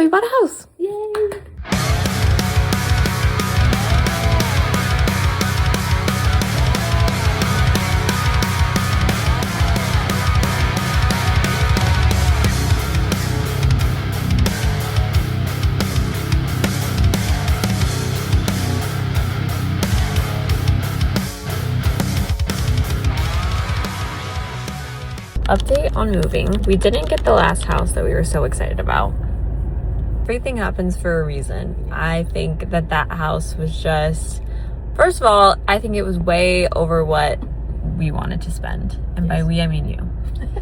we bought a house. Yay! Update on moving. We didn't get the last house that we were so excited about. Everything happens for a reason. I think that house was just, first of all, I think it was way over what we wanted to spend. And by we, I mean you.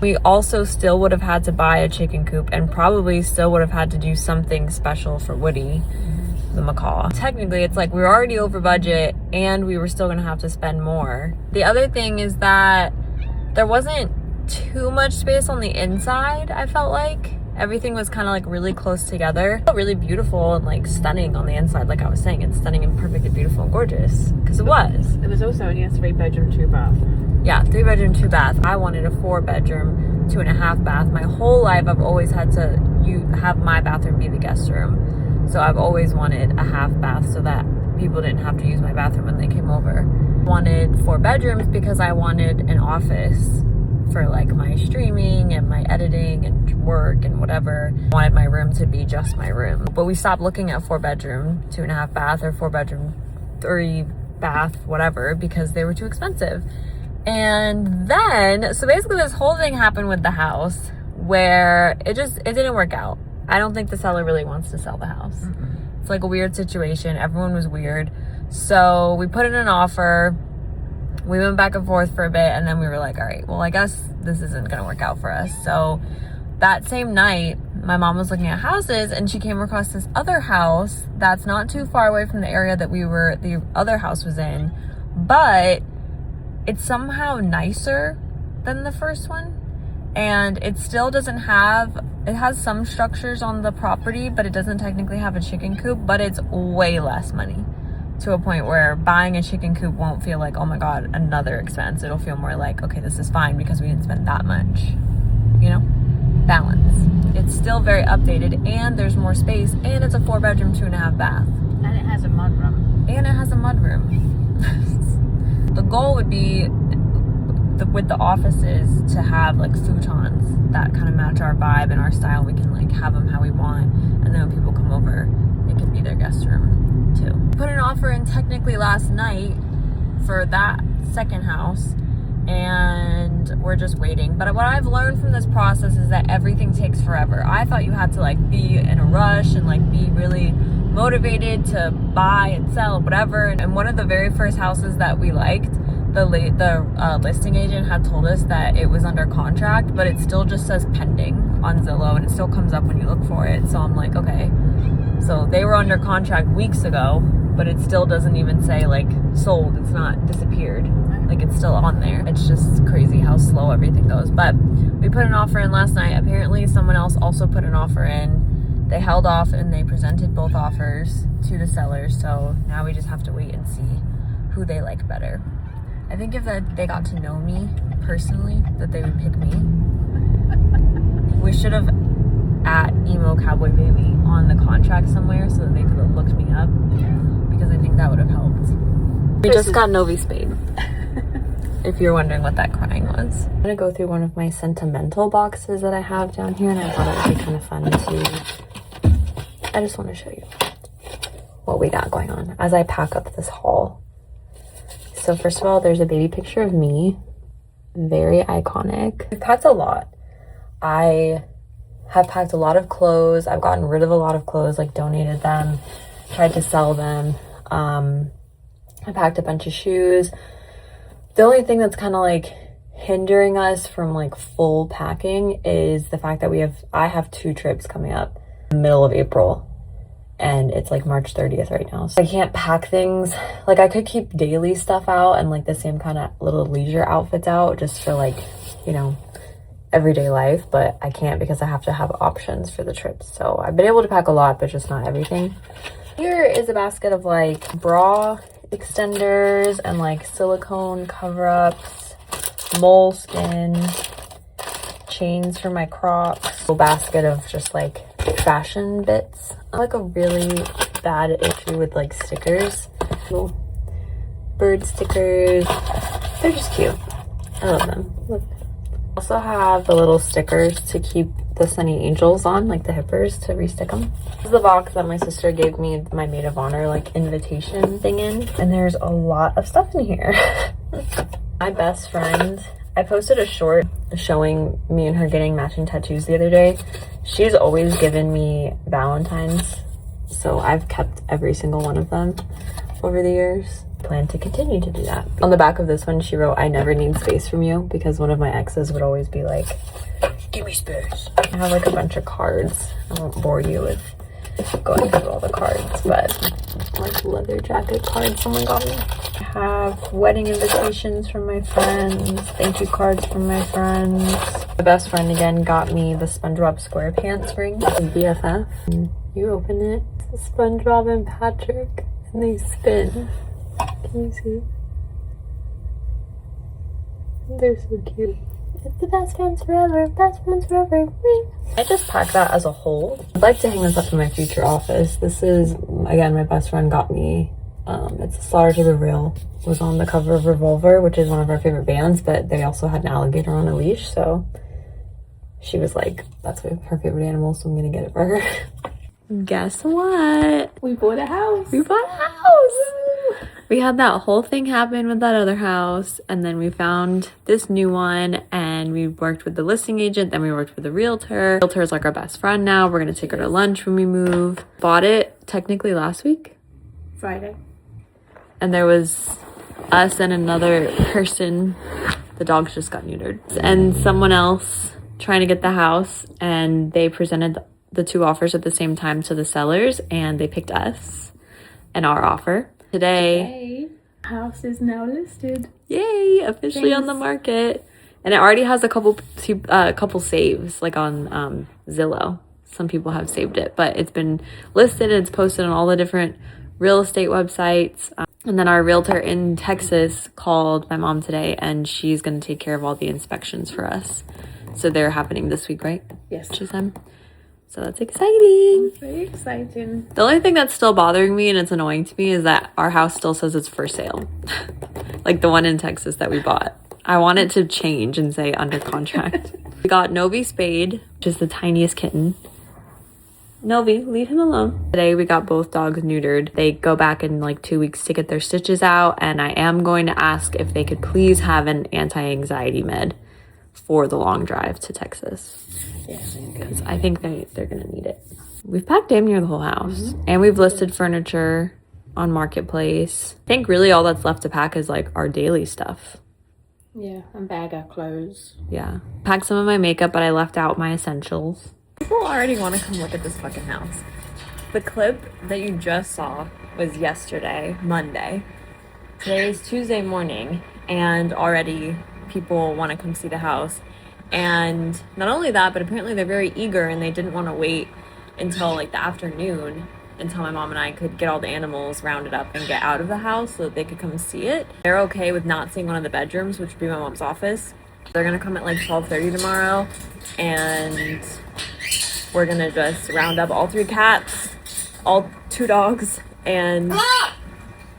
We also still would have had to buy a chicken coop and probably still would have had to do something special for Woody, the macaw. Technically, it's like we were already over budget and we were still gonna have to spend more. The other thing is that there wasn't too much space on the inside. I felt like everything was kind of like really close together. It felt really beautiful and like stunning on the inside. Like I was saying, it's stunning and perfectly beautiful and gorgeous, because it was. It was also only a 3-bedroom, 2-bath. Yeah, 3-bedroom, 2-bath. I wanted a 4-bedroom, 2.5 bath. My whole life I've always had to have my bathroom be the guest room, so I've always wanted a half bath so that people didn't have to use my bathroom when they came over. I wanted 4 bedrooms because I wanted an office for like my streaming and my editing and work and whatever. I wanted my room to be just my room. But we stopped looking at 4-bedroom, 2.5 bath, or 4-bedroom, 3-bath, whatever, because they were too expensive. And then, so basically this whole thing happened with the house where it didn't work out. I don't think the seller really wants to sell the house. It's like a weird situation. Everyone was weird. So we put in an offer. We went back and forth for a bit, and then we were like, all right, well, I guess this isn't gonna work out for us. So that same night, my mom was looking at houses, and she came across this other house that's not too far away from the area that the other house was in, but it's somehow nicer than the first one. And it still doesn't have, it has some structures on the property, but it doesn't technically have a chicken coop, but it's way less money, to a point where buying a chicken coop won't feel like, oh my god, another expense. It'll feel more like, okay, this is fine because we didn't spend that much, you know? Balance. It's still very updated, and there's more space, and it's a 4-bedroom, 2.5 bath. And it has a mudroom. And it has a mudroom. The goal would be, with the offices, to have like futons that kind of match our vibe and our style. We can like have them how we want, and then when people come over, it can be their guest room too. Put an offer in technically last night for that second house, and we're just waiting. But what I've learned from this process is that everything takes forever. I thought you had to like be in a rush and like be really motivated to buy and sell, whatever. And one of the very first houses that we liked, the listing agent had told us that it was under contract, but it still just says pending on Zillow, and it still comes up when you look for it. So I'm like, okay, so they were under contract weeks ago, but it still doesn't even say like sold. It's not disappeared, like it's still on there. It's just crazy how slow everything goes. But we put an offer in last night. Apparently someone else also put an offer in. They held off and they presented both offers to the sellers, so now we just have to wait and see who they like better. I think if they got to know me personally, that they would pick me. We should have at Emo Cowboy Baby on the contract somewhere so that they could have looked me up, because I think that would have helped. We just got Novi spayed. If you're wondering what that crying was. I'm gonna go through one of my sentimental boxes that I have down here, and I thought it would be kind of fun to, I just want to show you what we got going on as I pack up this haul. So first of all, there's a baby picture of me, very iconic. I've packed a lot. I have packed a lot of clothes. I've gotten rid of a lot of clothes, like donated them, tried to sell them. I packed a bunch of shoes. The only thing that's kind of like hindering us from like full packing is the fact that I have 2 trips coming up in the middle of April, and it's like March 30th right now. So I can't pack things. Like I could keep daily stuff out and like the same kind of little leisure outfits out just for like, you know, everyday life, but I can't because I have to have options for the trips. So I've been able to pack a lot, but just not everything. Here is a basket of like bra extenders and like silicone cover-ups, moleskin, chains for my Crocs, a basket of just like fashion bits. I have like a really bad issue with like stickers. Little bird stickers. They're just cute. I love them. Look. Also have the little stickers to keep the Sunny Angels on, like the hippers, to restick them. This is the box that my sister gave me my maid of honor like invitation thing in, and there's a lot of stuff in here. My best friend, I posted a short showing me and her getting matching tattoos the other day. She's always given me Valentine's, so I've kept every single one of them over the years. Plan to continue to do that. On the back of this one, she wrote, "I never need space from you," because one of my exes would always be like, "Give me space." I have like a bunch of cards. I won't bore you with going through all the cards, but like leather jacket cards someone got me. I have wedding invitations from my friends, thank you cards from my friends. My best friend again got me the SpongeBob SquarePants ring from BFF. And you open it, it's SpongeBob and Patrick, and they spin. Can you see? They're so cute. It's the best friends forever, best friends forever. I just packed that as a whole. I'd like to hang this up in my future office. This is, again, my best friend got me. It's a Slaughter to the Real. It was on the cover of Revolver, which is one of our favorite bands, but they also had an alligator on a leash, so she was like, that's her favorite animal, so I'm gonna get it for her. Guess what? We bought a house. We bought a house! We had that whole thing happen with that other house, and then we found this new one, and we worked with the listing agent, then we worked with the realtor. The realtor is like our best friend now. We're gonna take her to lunch when we move. Bought it technically last week. Friday. And there was us and another person. The dogs just got neutered. And someone else trying to get the house, and they presented the two offers at the same time to the sellers, and they picked us and our offer. Today, house is now listed. Yay, officially on the market. And it already has a couple saves, like on Zillow. Some people have saved it, but it's been listed and it's posted on all the different real estate websites. And then our realtor in Texas called my mom today, and she's going to take care of all the inspections for us. So they're happening this week, right? Yes. She said. So that's exciting. Very exciting. The only thing that's still bothering me and it's annoying to me is that our house still says it's for sale. Like the one in Texas that we bought. I want it to change and say under contract. We got Novi spayed, which is the tiniest kitten. Novi, leave him alone. Today we got both dogs neutered. They go back in like 2 weeks to get their stitches out, and I am going to ask if they could please have an anti-anxiety med for the long drive to Texas. Yes. Because I think they're gonna need it. We've packed damn near the whole house, and we've listed furniture on Marketplace. I think really all that's left to pack is like our daily stuff. Yeah, and bag our clothes. Yeah, packed some of my makeup, but I left out my essentials. People already want to come look at this fucking house. The clip that you just saw was yesterday, Monday. Today is Tuesday morning, and already people want to come see the house. And not only that, but apparently they're very eager, and they didn't want to wait until like the afternoon until my mom and I could get all the animals rounded up and get out of the house so that they could come see it. They're okay with not seeing one of the bedrooms, which would be my mom's office. They're gonna come at like 12:30 tomorrow, and we're gonna just round up all 3 cats, all 2 dogs, and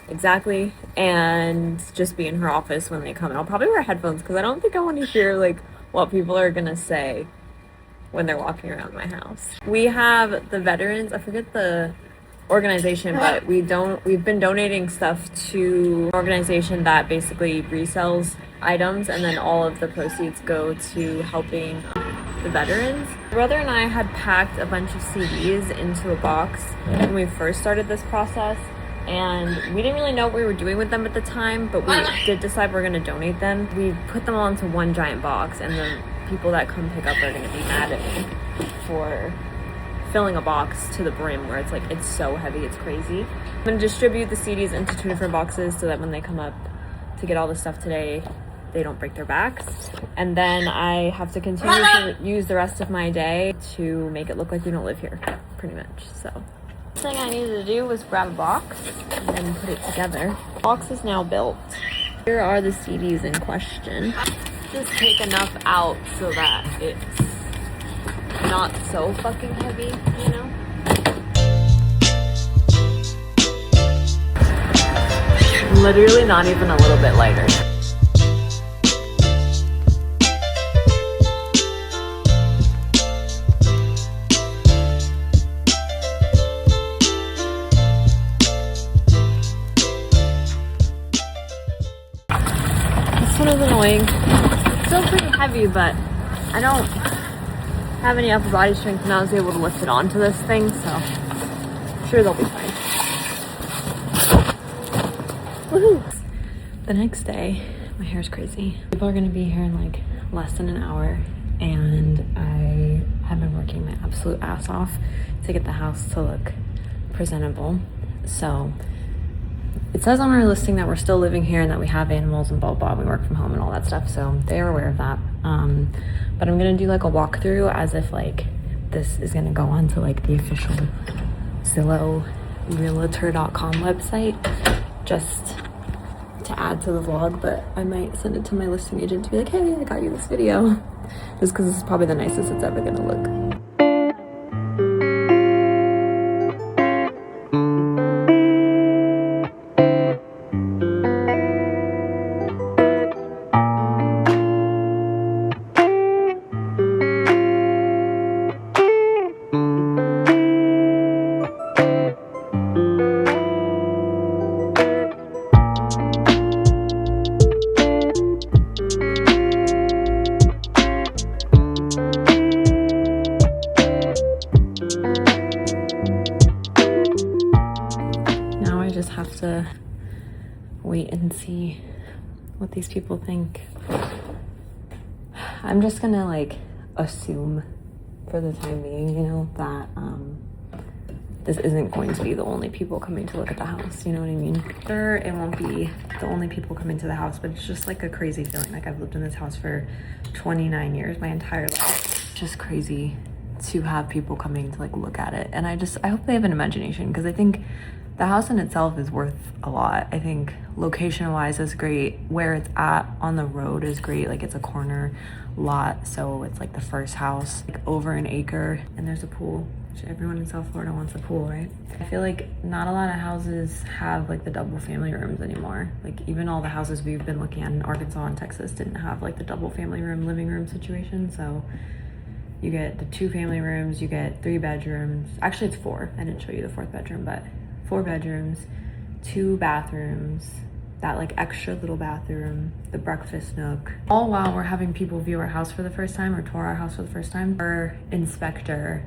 exactly, and just be in her office when they come. And I'll probably wear headphones because I don't think I want to hear like what people are gonna say when they're walking around my house. We have the veterans, I forget the organization, but we've been donating stuff to an organization that basically resells items, and then all of the proceeds go to helping the veterans. My brother and I had packed a bunch of CDs into a box when we first started this process, and we didn't really know what we were doing with them at the time, but we did decide we're going to donate them. We put them all into one giant box, and the people that come pick up are going to be mad at me for filling a box to the brim where it's like, it's so heavy, it's crazy. I'm going to distribute the CDs into 2 different boxes so that when they come up to get all the stuff today, they don't break their backs. And then I have to continue to use the rest of my day to make it look like we don't live here, pretty much. So the thing I needed to do was grab a box and then put it together. The box is now built. Here are the CDs in question. Just take enough out so that it's not so fucking heavy, you know? Literally not even a little bit lighter. This one is annoying. It's still pretty heavy, but I don't have any upper body strength, and I was able to lift it onto this thing, so I'm sure they'll be fine. Woohoo! The next day, my hair's crazy. People are gonna be here in like less than an hour, and I have been working my absolute ass off to get the house to look presentable. So it says on our listing that we're still living here and that we have animals and blah blah, we work from home and all that stuff, so they are aware of that. But I'm gonna do like a walkthrough as if like this is gonna go on to like the official Zillow realtor.com website, just to add to the vlog. But I might send it to my listing agent to be like, hey, I got you this video, just because this is probably the nicest it's ever gonna look. Have to wait and see what these people think. I'm just gonna like assume for the time being, you know, that this isn't going to be the only people coming to look at the house, you know what I mean? Sure, it won't be the only people coming to the house, but it's just like a crazy feeling. Like I've lived in this house for 29 years, my entire life. It's just crazy to have people coming to like look at it. And I hope they have an imagination, because I think the house in itself is worth a lot. I think location-wise is great. Where it's at on the road is great. Like it's a corner lot, so it's like the first house, like over an acre, and there's a pool, which everyone in South Florida wants a pool, right? I feel like not a lot of houses have like the double family rooms anymore. Like even all the houses we've been looking at in Arkansas and Texas didn't have like the double family room, living room situation. So you get the 2 family rooms, you get 3 bedrooms. Actually, it's 4. I didn't show you the 4th bedroom, but 4 bedrooms, 2 bathrooms, that like extra little bathroom, the breakfast nook. All while we're having people view our house for the first time or tour our house for the first time. Our inspector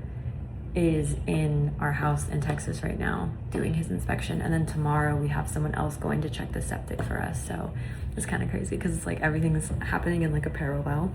is in our house in Texas right now doing his inspection, and then tomorrow we have someone else going to check the septic for us. So it's kind of crazy because it's like everything's happening in like a parallel.